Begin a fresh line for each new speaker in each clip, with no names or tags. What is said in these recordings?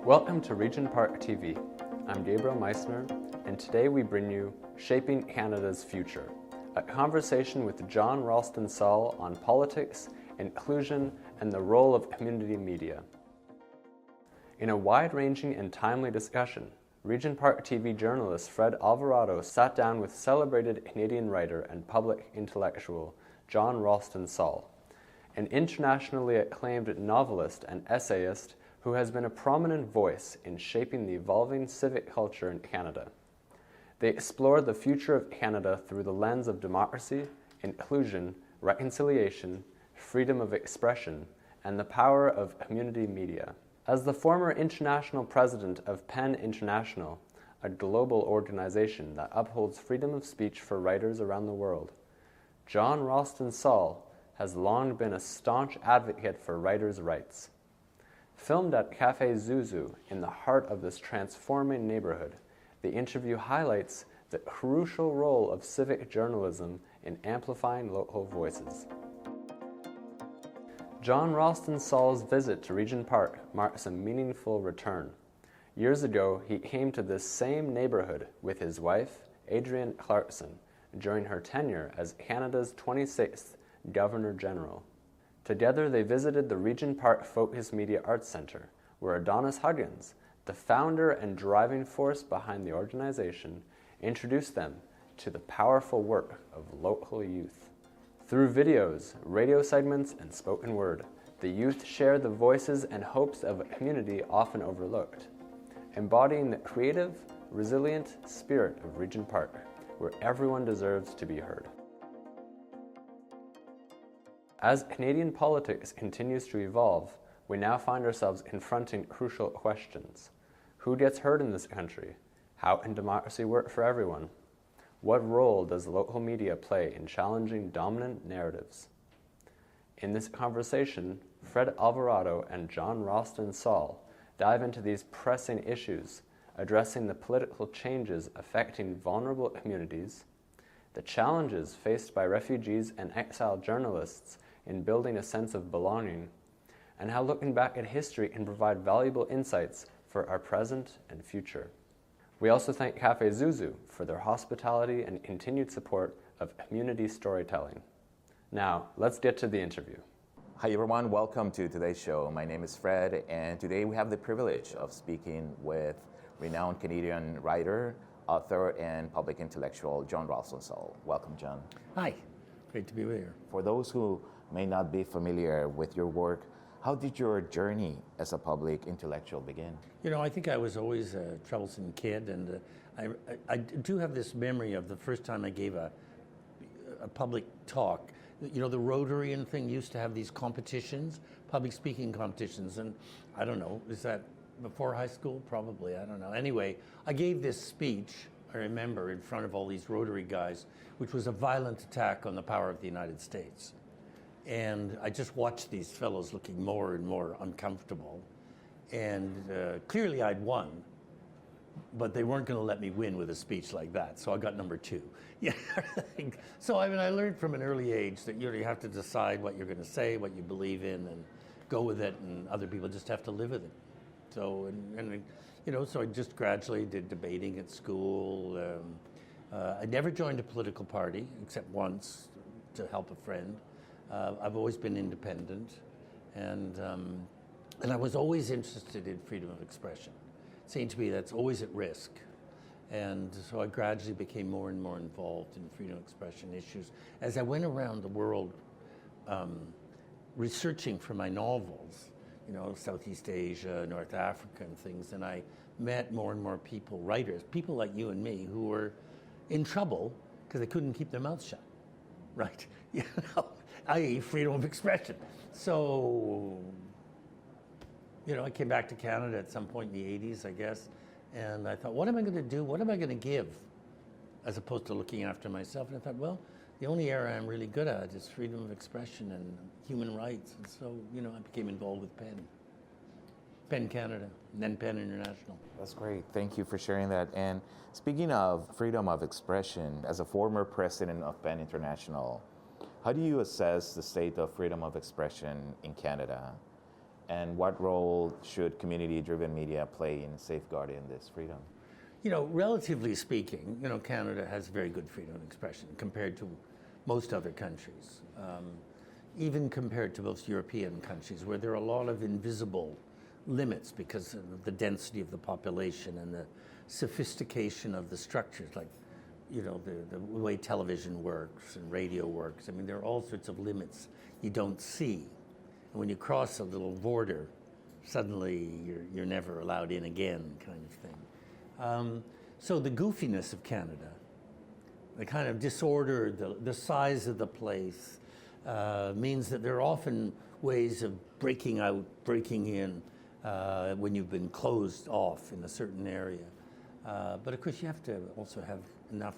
Welcome to Regent Park TV. I'm Gabriel Meissner, and today we bring you Shaping Canada's Future, a conversation with John Ralston Saul on politics, inclusion, and the role of community media. In a wide-ranging and timely discussion, Regent Park TV journalist Fred Alvarado sat down with celebrated Canadian writer and public intellectual John Ralston Saul, an internationally acclaimed novelist and essayist who has been a prominent voice in shaping the evolving civic culture in Canada. They explore the future of Canada through the lens of democracy, inclusion, reconciliation, freedom of expression, and the power of community media. As the former international president of PEN International, a global organization that upholds freedom of speech for writers around the world, John Ralston Saul has long been a staunch advocate for writers' rights. Filmed at Cafe Zuzu in the heart of this transforming neighborhood, the interview highlights the crucial role of civic journalism in amplifying local voices. John Ralston Saul's visit to Regent Park marks a meaningful return. Years ago, he came to this same neighborhood with his wife, Adrienne Clarkson, during her tenure as Canada's 26th Governor-General. Together, they visited the Regent Park Focus Media Arts Centre, where Adonis Huggins, the founder and driving force behind the organization, introduced them to the powerful work of local youth. Through videos, radio segments, and spoken word, the youth share the voices and hopes of a community often overlooked, embodying the creative, resilient spirit of Regent Park, where everyone deserves to be heard. As Canadian politics continues to evolve, we now find ourselves confronting crucial questions. Who gets heard in this country? How can democracy work for everyone? What role does local media play in challenging dominant narratives? In this conversation, Fred Alvarado and John Ralston Saul dive into these pressing issues, addressing the political changes affecting vulnerable communities, the challenges faced by refugees and exiled journalists in building a sense of belonging, and how looking back at history can provide valuable insights for our present and future. We also thank Cafe Zuzu for their hospitality and continued support of community storytelling. Now, let's get to the interview.
Hi everyone, welcome to today's show. My name is Fred, and today we have the privilege of speaking with renowned Canadian writer, author, and public intellectual John Ralston Saul. Welcome, John.
Hi, great to be with you.
For those who may not be familiar with your work, how did your journey as a public intellectual begin?
You know, I think I was always a troublesome kid, and I do have this memory of the first time I gave a public talk. You know, the Rotary thing used to have these competitions, public speaking competitions, and I don't know, is that before high school? Probably, I don't know. Anyway, I gave this speech, I remember, in front of all these Rotary guys, which was a violent attack on the power of the United States. And I just watched these fellows looking more and more uncomfortable. And clearly I'd won, but they weren't going to let me win with a speech like that. So I got number 2. Yeah. So I mean, I learned from an early age that you have to decide what you're going to say, what you believe in, and go with it. And other people just have to live with it. So, so I just gradually did debating at school. I never joined a political party except once to help a friend. I've always been independent, and I was always interested in freedom of expression. It seemed to me that's always at risk, and so I gradually became more and more involved in freedom of expression issues. As I went around the world researching for my novels, you know, Southeast Asia, North Africa and things, and I met more and more people, writers, people like you and me, who were in trouble because they couldn't keep their mouths shut, right? You know, i.e. freedom of expression. So, you know, I came back to Canada at some point in the 80s, I guess, and I thought, what am I going to do? What am I going to give? As opposed to looking after myself. And I thought, well, the only area I'm really good at is freedom of expression and human rights. And so, you know, I became involved with PEN Canada, and then PEN International.
That's great. Thank you for sharing that. And speaking of freedom of expression, as a former president of PEN International, how do you assess the state of freedom of expression in Canada? And what role should community-driven media play in safeguarding this freedom?
You know, relatively speaking, you know, Canada has very good freedom of expression compared to most other countries, even compared to most European countries, where there are a lot of invisible limits because of the density of the population and the sophistication of the structures, like, you know, the way television works and radio works. I mean, there are all sorts of limits you don't see. And when you cross a little border, suddenly you're never allowed in again, kind of thing. So the goofiness of Canada, the kind of disorder, the size of the place, means that there are often ways of breaking out, breaking in, when you've been closed off in a certain area. But of course you have to also have enough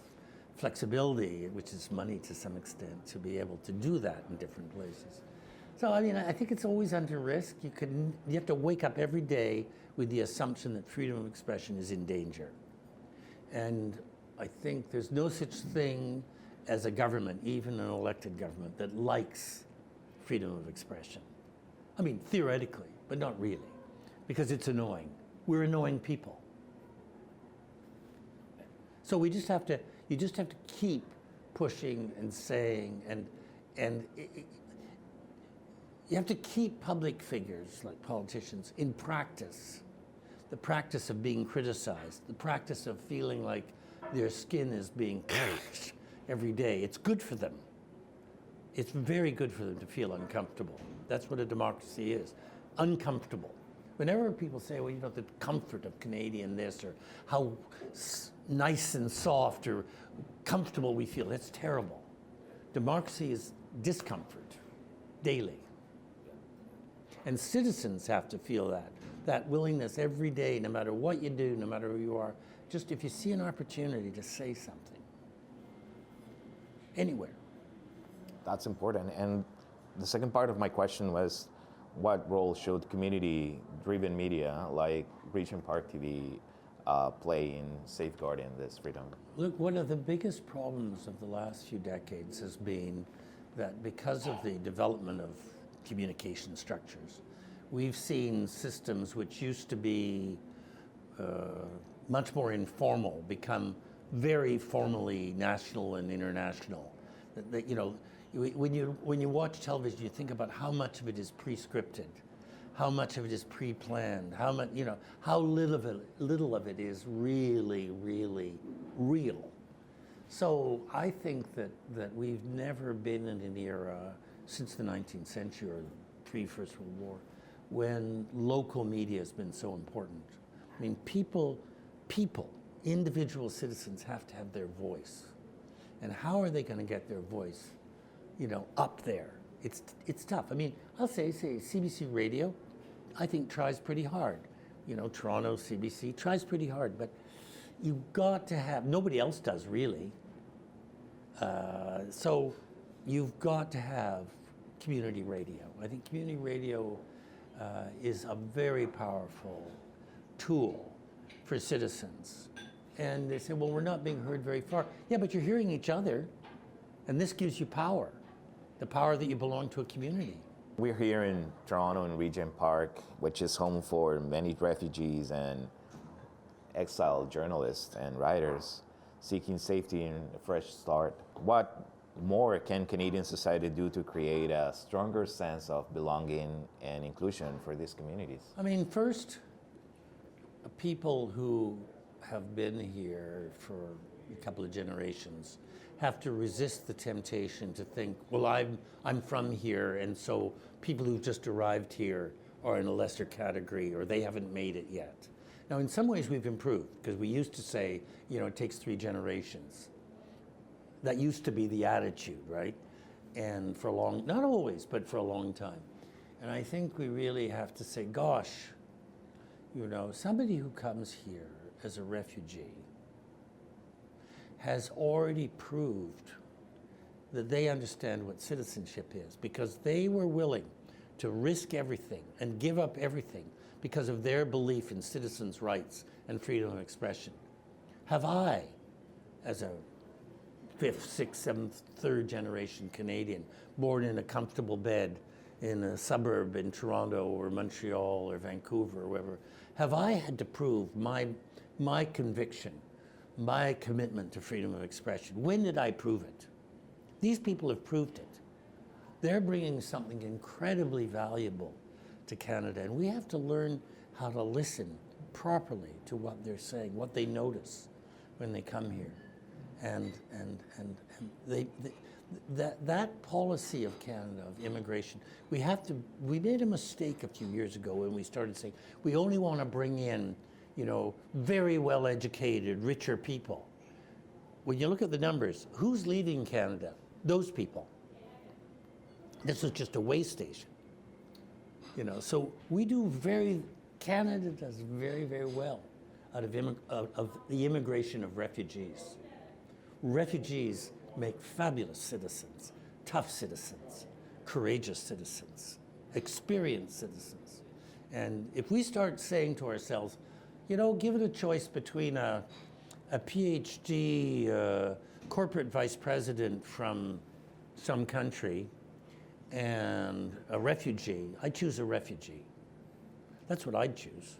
flexibility, which is money to some extent, to be able to do that in different places. So I mean, I think it's always under risk. You have to wake up every day with the assumption that freedom of expression is in danger. And I think there's no such thing as a government, even an elected government, that likes freedom of expression. I mean, theoretically, but not really, because it's annoying. We're annoying people. So you just have to keep pushing and saying, and you have to keep public figures like politicians in practice. The practice of being criticized, the practice of feeling like their skin is being every day. It's good for them. It's very good for them to feel uncomfortable. That's what a democracy is, uncomfortable. Whenever people say, well, you know, the comfort of Canadian this, or how nice and soft or comfortable we feel, that's terrible. Democracy is discomfort daily. And citizens have to feel that willingness every day, no matter what you do, no matter who you are, just if you see an opportunity to say something, anywhere.
That's important. And the second part of my question was, what role should community-driven media like Regent Park TV play in safeguarding this freedom?
Look, one of the biggest problems of the last few decades has been that because of the development of communication structures, we've seen systems which used to be much more informal become very formally national and international. That, you know, when you watch television, you think about how much of it is pre-scripted, how much of it is pre-planned, how much, you know, how little of it is really, really real. So I think that we've never been in an era since the 19th century or pre-First World War when local media has been so important. I mean, people, individual citizens have to have their voice. And how are they going to get their voice, you know, up there? It's tough. I mean, I'll say CBC Radio, I think tries pretty hard. You know, Toronto, CBC tries pretty hard, but you've got to have, nobody else does really. So you've got to have community radio. I think community radio is a very powerful tool for citizens. And they say, well, we're not being heard very far. Yeah, but you're hearing each other, and this gives you power, the power that you belong to a community.
We're here in Toronto in Regent Park, which is home for many refugees and exiled journalists and writers seeking safety and a fresh start. What more can Canadian society do to create a stronger sense of belonging and inclusion for these communities? I
mean, first, people who have been here for a couple of generations have to resist the temptation to think, well, I'm from here, and so people who just arrived here are in a lesser category, or they haven't made it yet. Now, in some ways, we've improved, because we used to say, you know, it takes 3 generations. That used to be the attitude, right? And for a long, not always, but for a long time. And I think we really have to say, gosh, you know, somebody who comes here as a refugee has already proved that they understand what citizenship is, because they were willing to risk everything and give up everything because of their belief in citizens' rights and freedom of expression. Have I, as a 5th, 6th, 7th, 3rd generation Canadian, born in a comfortable bed in a suburb in Toronto or Montreal or Vancouver or wherever, have I had to prove my conviction, my commitment to freedom of expression? When did I prove it? These people have proved it. They're bringing something incredibly valuable to Canada, and we have to learn how to listen properly to what they're saying, what they notice when they come here. And that policy of Canada, of immigration, we made a mistake a few years ago when we started saying, we only want to bring in, very well-educated, richer people. When you look at the numbers, who's leaving Canada? Those people. This is just a way station. So Canada does very, very well out of the immigration of refugees. Refugees make fabulous citizens, tough citizens, courageous citizens, experienced citizens. And if we start saying to ourselves, give it a choice between a PhD corporate vice president from some country and a refugee, I choose a refugee. That's what I'd choose.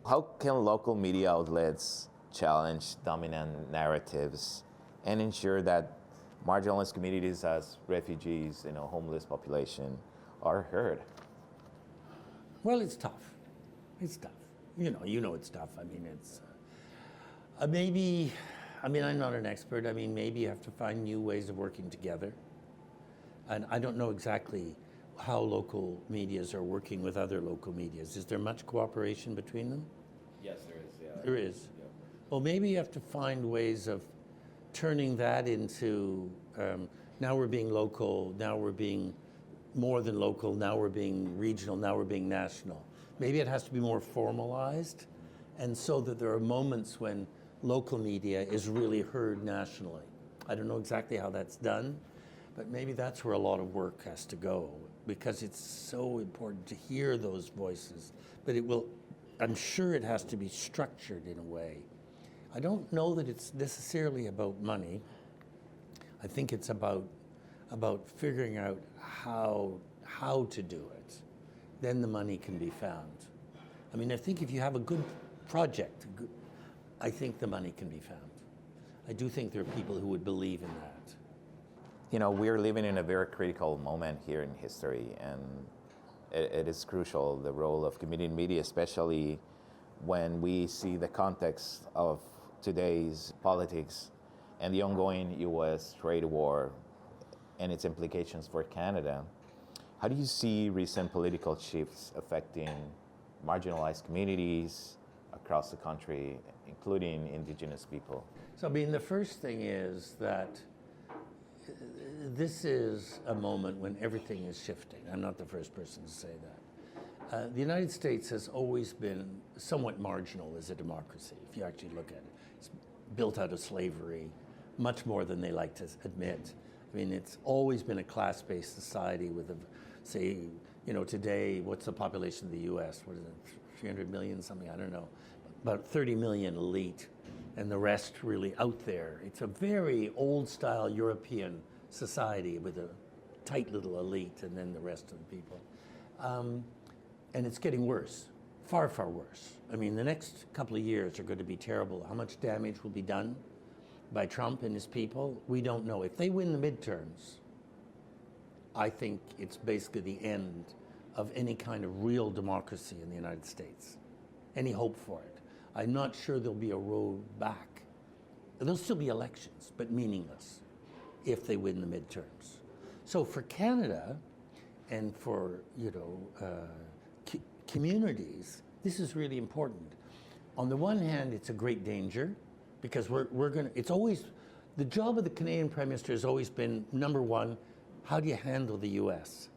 How can local media outlets challenge dominant narratives and ensure that marginalized communities as refugees, homeless population are heard?
Well, it's tough. It's tough. It's tough. I mean, it's maybe. I'm not an expert. Maybe you have to find new ways of working together. And I don't know exactly how local medias are working with other local medias. Is there much cooperation between them?
Yes, there is. Yeah.
There is.
Yeah.
Well, maybe you have to find ways of turning that into, now we're being local, now we're being more than local, now we're being regional, now we're being national. Maybe it has to be more formalized, and so that there are moments when local media is really heard nationally. I don't know exactly how that's done, but maybe that's where a lot of work has to go, because it's so important to hear those voices. But I'm sure it has to be structured in a way. I don't know that it's necessarily about money. I think it's about figuring out how to do it. Then the money can be found. I think if you have a good project, I think the money can be found. I do think there are people who would believe in that.
We're living in a very critical moment here in history, and it is crucial, the role of community media, especially when we see the context of today's politics and the ongoing U.S. trade war and its implications for Canada. How do you see recent political shifts affecting marginalized communities across the country, including Indigenous people?
So, the first thing is that this is a moment when everything is shifting. I'm not the first person to say that. The United States has always been somewhat marginal as a democracy, if you actually look at it. It's built out of slavery, much more than they like to admit. It's always been a class-based society with, today, what's the population of the U.S.? What is it, 300 million, something? I don't know. About 30 million elite, and the rest really out there. It's a very old-style European society with a tight little elite and then the rest of the people. And it's getting worse, far, far worse. The next couple of years are going to be terrible. How much damage will be done by Trump and his people? We don't know. If they win the midterms, I think it's basically the end of any kind of real democracy in the United States, any hope for it. I'm not sure there'll be a road back. There'll still be elections, but meaningless if they win the midterms. So for Canada and for communities, this is really important. On the one hand, it's a great danger because it's always, the job of the Canadian Prime Minister has always been, number one, how do you handle the US?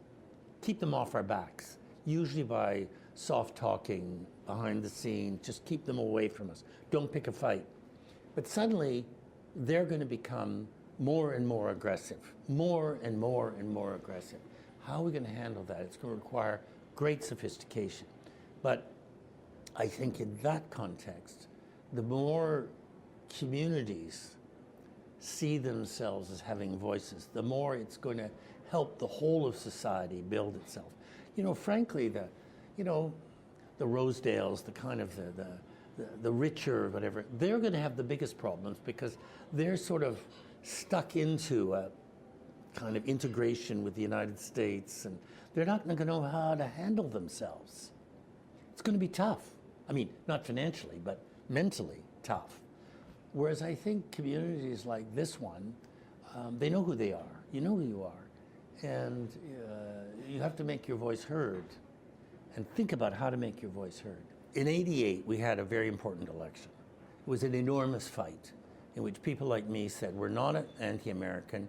Keep them off our backs, usually by soft talking behind the scenes, just keep them away from us. Don't pick a fight. But suddenly, they're going to become more and more aggressive, more and more and more aggressive. How are we going to handle that? It's going to require great sophistication. But I think in that context, the more communities see themselves as having voices, the more it's going to help the whole of society build itself. You know, frankly, the Rosedales, the kind of the richer, whatever, they're going to have the biggest problems because they're sort of stuck into a kind of integration with the United States, and they're not going to know how to handle themselves. It's going to be tough. I mean, not financially, but mentally tough. Whereas I think communities like this one, they know who they are. You know who you are. And you have to make your voice heard and think about how to make your voice heard. In '88, we had a very important election. It was an enormous fight in which people like me said, we're not anti-American,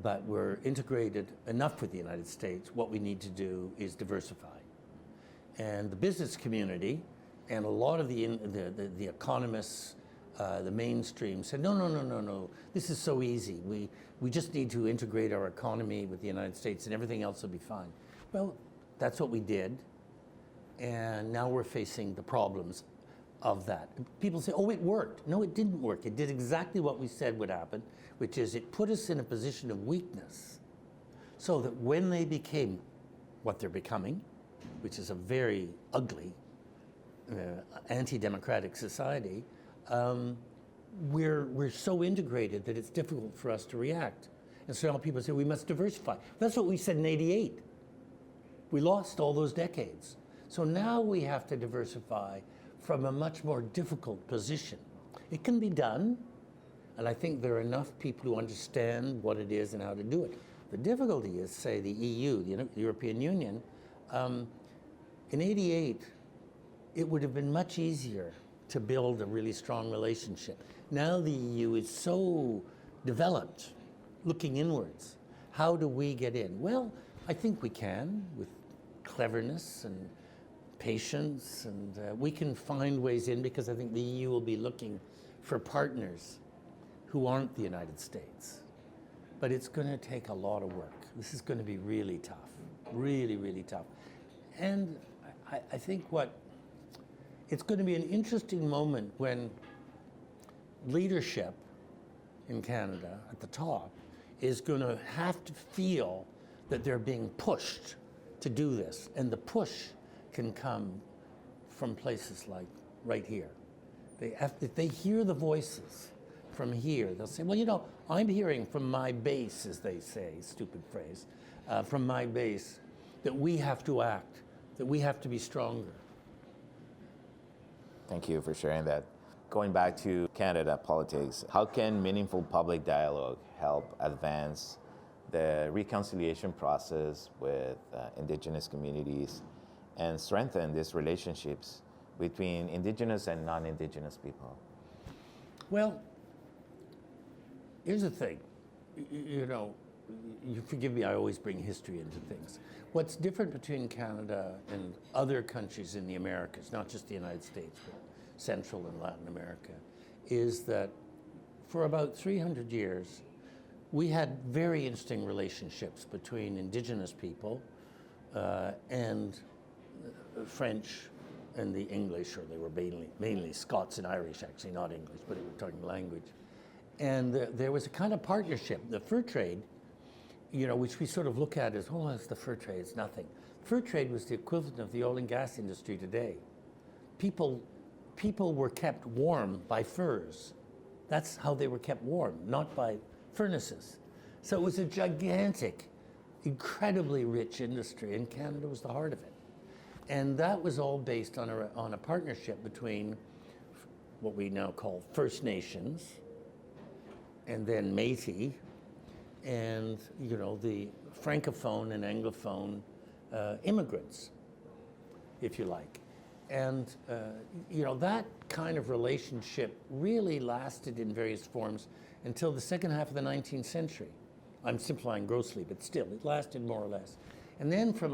but we're integrated enough with the United States. What we need to do is diversify. And the business community and a lot of the economists, the mainstream said, no, this is so easy. We just need to integrate our economy with the United States and everything else will be fine. Well, that's what we did. And now we're facing the problems of that. People say, oh, it worked. No, it didn't work. It did exactly what we said would happen, which is it put us in a position of weakness so that when they became what they're becoming, which is a very ugly, anti-democratic society, we're so integrated that it's difficult for us to react. And so now people say we must diversify. That's what we said in '88. We lost all those decades. So now we have to diversify from a much more difficult position. It can be done, and I think there are enough people who understand what it is and how to do it. The difficulty is, say, the EU, the European Union. In '88, it would have been much easier to build a really strong relationship. Now the EU is so developed, looking inwards. How do we get in? Well, I think we can, with cleverness and patience, and we can find ways in because I think the EU will be looking for partners who aren't the United States. But it's going to take a lot of work. This is going to be really tough, really, really tough. And I think it's going to be an interesting moment when leadership in Canada at the top is going to have to feel that they're being pushed to do this. And the push can come from places like right here. If they hear the voices from here, they'll say, well, I'm hearing from my base, as they say, stupid phrase, from my base, that we have to act, that we have to be stronger.
Thank you for sharing that. Going back to Canada politics, how can meaningful public dialogue help advance the reconciliation process with Indigenous communities and strengthen these relationships between Indigenous and non-Indigenous people?
Well, here's the thing. You forgive me, I always bring history into things. What's different between Canada and other countries in the Americas, not just the United States, but Central and Latin America, is that for about 300 years, we had very interesting relationships between Indigenous people and French and the English, or they were mainly Scots and Irish, actually, not English, but they were talking language. And there was a kind of partnership. The fur trade, which we sort of look at as, it's the fur trade, it's nothing. Fur trade was the equivalent of the oil and gas industry today. People were kept warm by furs. That's how they were kept warm, not by furnaces. So it was a gigantic, incredibly rich industry, and Canada was the heart of it. And that was all based on a partnership between what we now call First Nations, and then Métis, and the Francophone and Anglophone immigrants, if you like. And that kind of relationship really lasted in various forms until the second half of the 19th century. I'm simplifying grossly, but still, it lasted more or less. And then from,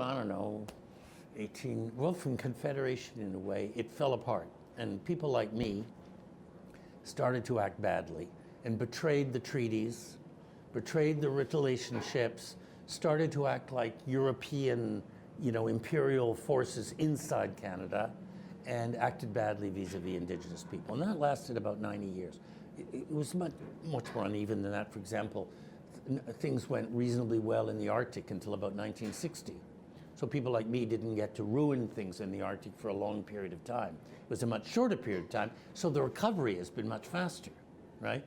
from Confederation in a way, it fell apart. And people like me started to act badly and betrayed the treaties, betrayed the relationships, started to act like European, imperial forces inside Canada, and acted badly vis-a-vis Indigenous people. And that lasted about 90 years. It was much more uneven than that. For example, things went reasonably well in the Arctic until about 1960. So people like me didn't get to ruin things in the Arctic for a long period of time. It was a much shorter period of time, so the recovery has been much faster, right?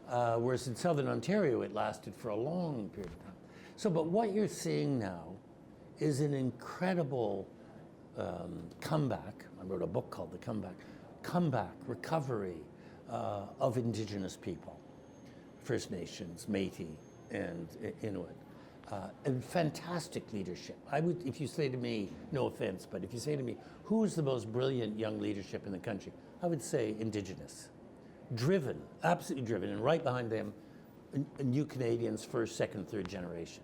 Whereas in Southern Ontario, it lasted for a long period of time. So, but what you're seeing now is an incredible comeback. I wrote a book called The Comeback, recovery of Indigenous people, First Nations, Métis, and Inuit. And fantastic leadership. I would, if you say to me, no offense, but if you say to me, who's the most brilliant young leadership in the country? I would say Indigenous. Driven, absolutely driven, and right behind them, new Canadians, first, second, third generation.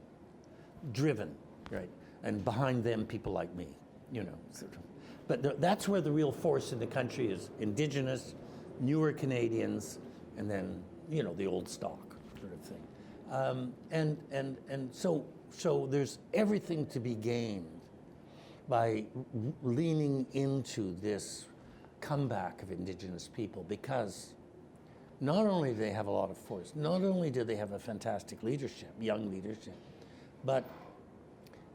Driven, right? And behind them, people like me, you know. But that's where the real force in the country is: Indigenous, newer Canadians, and then, you know, the old stock sort of thing. And so there's everything to be gained by leaning into this comeback of Indigenous people, because not only do they have a lot of force, not only do they have a fantastic leadership, young leadership, but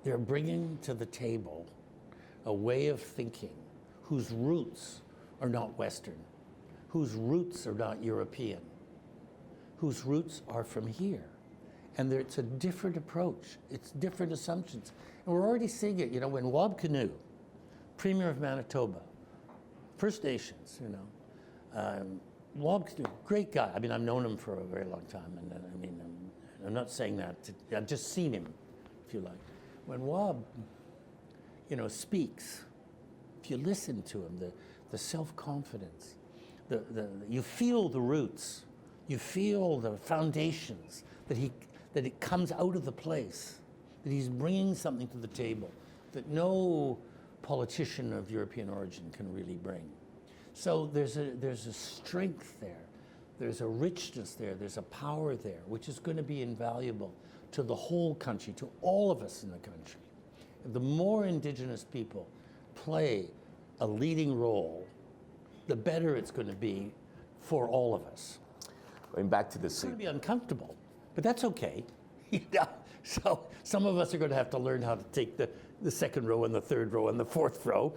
they're bringing to the table a way of thinking whose roots are not Western, whose roots are not European, whose roots are from here. And it's a different approach. It's different assumptions. And we're already seeing it, you know, when Wab Kinew, Premier of Manitoba, First Nations, you know, Wab Kinew, great guy. I mean, I've known him for a very long time. And I mean, I'm not saying that, I've just seen him, if you like. When Wab, you know, speaks, if you listen to him, the self-confidence, you feel the roots, you feel the foundations, that it comes out of the place, that he's bringing something to the table that no politician of European origin can really bring. So there's a strength there, there's a richness there, there's a power there, which is going to be invaluable to the whole country, to all of us in the country. The more Indigenous people play a leading role, the better it's going to be for all of us.
Going back to the
It's going to be uncomfortable, but that's okay. So some of us are going to have to learn how to take the second row and the third row and the fourth row.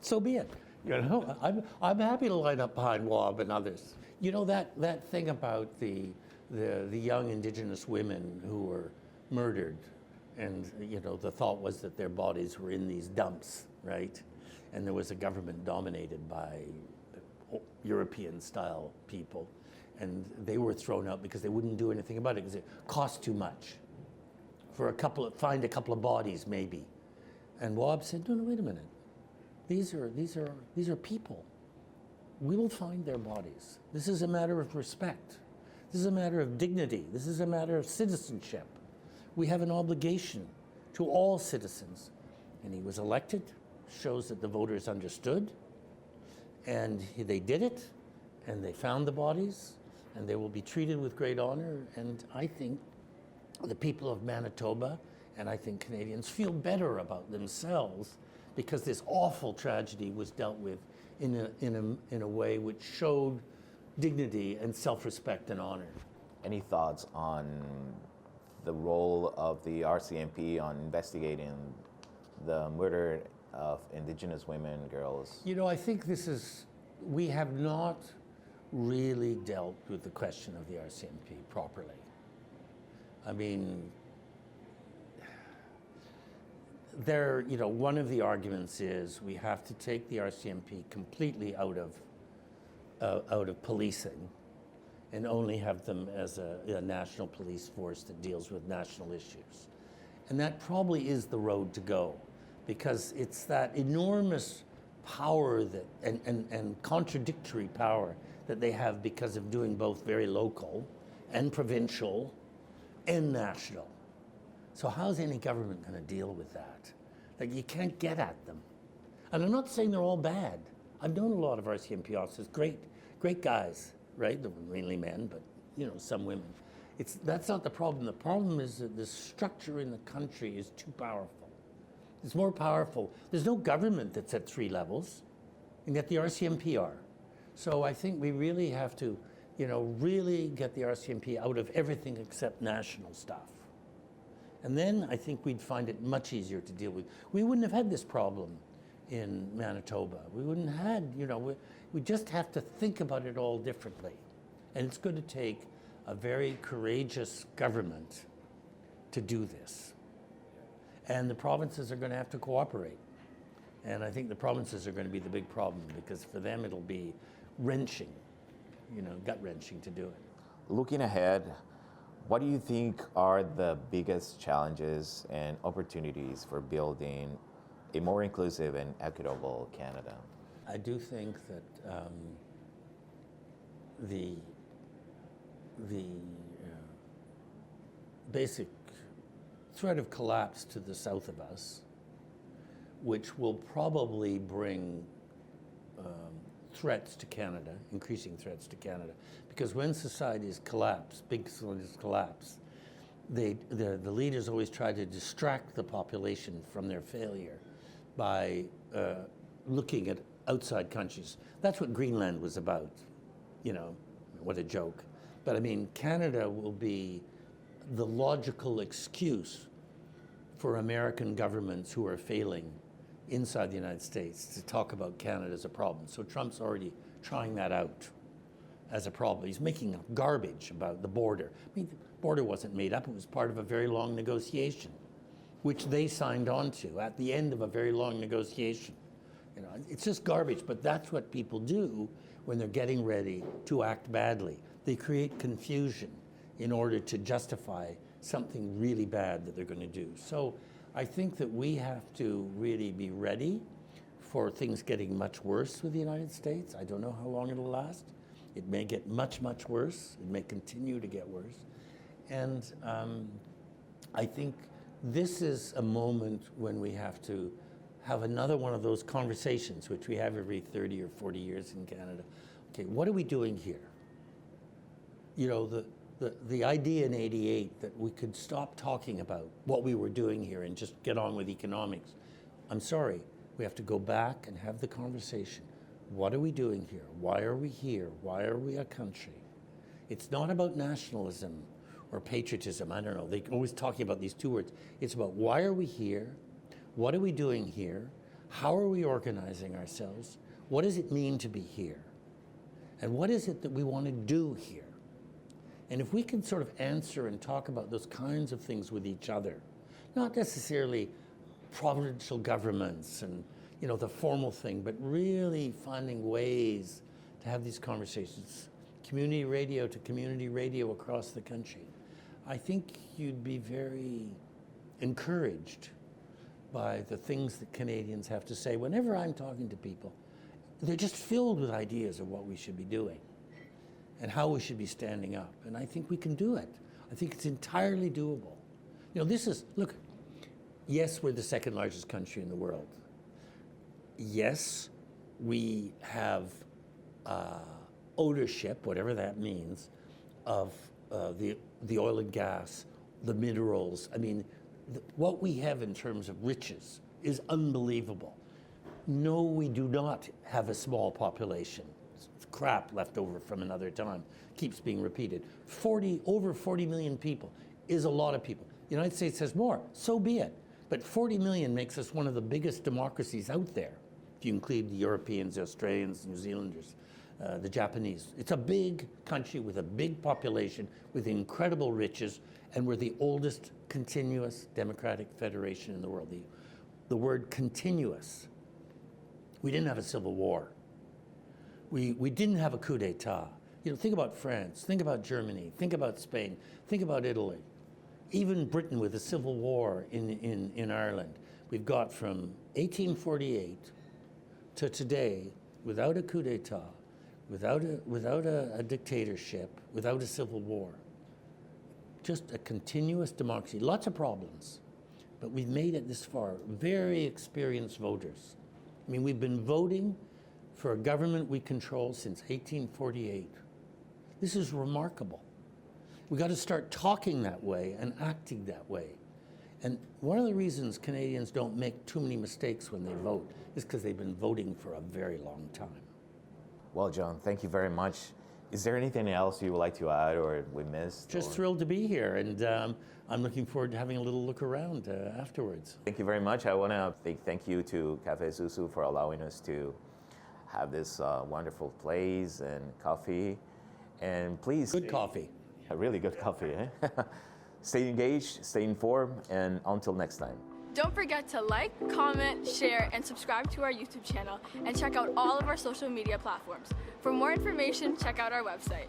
So be it. You know, I'm happy to line up behind Wab and others. You know, that thing about the young Indigenous women who were murdered, and you know, the thought was that their bodies were in these dumps, right? And there was a government dominated by European-style people, and they were thrown out because they wouldn't do anything about it because it cost too much for find a couple of bodies maybe. And Wab said, no, wait a minute. These are people. We will find their bodies. This is a matter of respect. This is a matter of dignity. This is a matter of citizenship. We have an obligation to all citizens. And he was elected, shows that the voters understood, and they did it, and they found the bodies, and they will be treated with great honor. And I think the people of Manitoba, and I think Canadians, feel better about themselves because this awful tragedy was dealt with in a way which showed dignity and self-respect and honor.
Any thoughts on the role of the RCMP on investigating the murder of Indigenous women, girls?
You know, I think we have not really dealt with the question of the RCMP properly. I mean, you know, one of the arguments is we have to take the RCMP completely out of policing and only have them as a national police force that deals with national issues. And that probably is the road to go, because it's that enormous power and contradictory power that they have because of doing both very local and provincial and national. So how's any government going to deal with that? Like, you can't get at them. And I'm not saying they're all bad. I've known a lot of RCMP officers, great guys, right? They're mainly men, but you know, some women. That's not the problem. The problem is that the structure in the country is too powerful. It's more powerful. There's no government that's at 3 levels, and yet the RCMP are. So I think we really have to really get the RCMP out of everything except national stuff. And then I think we'd find it much easier to deal with. We wouldn't have had this problem in Manitoba. We wouldn't have had, we just have to think about it all differently. And it's going to take a very courageous government to do this. And the provinces are going to have to cooperate. And I think the provinces are going to be the big problem, because for them it'll be wrenching, gut-wrenching to do it.
Looking ahead, what do you think are the biggest challenges and opportunities for building a more inclusive and equitable Canada?
I do think that the basic threat of collapse to the south of us, which will probably bring threats to Canada, increasing threats to Canada, because when societies collapse, big societies collapse, the leaders always try to distract the population from their failure by looking at outside countries. That's what Greenland was about, what a joke. But I mean, Canada will be the logical excuse for American governments who are failing inside the United States to talk about Canada as a problem. So Trump's already trying that out as a problem. He's making up garbage about the border. I mean, the border wasn't made up. It was part of a very long negotiation, which they signed on to at the end of a very long negotiation. It's just garbage, but that's what people do when they're getting ready to act badly. They create confusion in order to justify something really bad that they're going to do. So I think that we have to really be ready for things getting much worse with the United States. I don't know how long it'll last. It may get much, much worse. It may continue to get worse. And I think this is a moment when we have to have another one of those conversations, which we have every 30 or 40 years in Canada. Okay, what are we doing here? The idea in '88 that we could stop talking about what we were doing here and just get on with economics. I'm sorry, we have to go back and have the conversation. What are we doing here? Why are we here? Why are we a country? It's not about nationalism or patriotism. I don't know. They're always talking about these two words. It's about why are we here? What are we doing here? How are we organizing ourselves? What does it mean to be here? And what is it that we want to do here? And if we can sort of answer and talk about those kinds of things with each other, not necessarily provincial governments and the formal thing, but really finding ways to have these conversations, community radio to community radio across the country, I think you'd be very encouraged by the things that Canadians have to say. Whenever I'm talking to people, they're just filled with ideas of what we should be doing and how we should be standing up. And I think we can do it. I think it's entirely doable. Look, yes, we're the second largest country in the world. Yes, we have ownership, whatever that means, of the oil and gas, the minerals. I mean, what we have in terms of riches is unbelievable. No, we do not have a small population. It's crap left over from another time. Keeps being repeated. Over 40 million people is a lot of people. The United States has more, so be it. But 40 million makes us one of the biggest democracies out there, if you include the Europeans, the Australians, New Zealanders, the Japanese. It's a big country with a big population, with incredible riches, and we're the oldest continuous democratic federation in the world. The word continuous. We didn't have a civil war. We didn't have a coup d'etat. Think about France, think about Germany, think about Spain, think about Italy. Even Britain with a civil war in Ireland. We've got from 1848 to today without a coup d'etat, without a dictatorship, without a civil war. Just a continuous democracy. Lots of problems, but we've made it this far. Very experienced voters. I mean, we've been voting for a government we control since 1848. This is remarkable. We got to start talking that way and acting that way. And one of the reasons Canadians don't make too many mistakes when they vote is because they've been voting for a very long time.
Well, John, thank you very much. Is there anything else you would like to add or we missed?
Just thrilled to be here, and I'm looking forward to having a little look around afterwards.
Thank you very much. I want to thank you to Cafe Susu for allowing us to have this wonderful place and coffee. And please...
Good coffee.
A really good coffee, eh? Stay engaged, stay informed, and until next time.
Don't forget to like, comment, share, and subscribe to our YouTube channel, and check out all of our social media platforms. For more information, check out our website.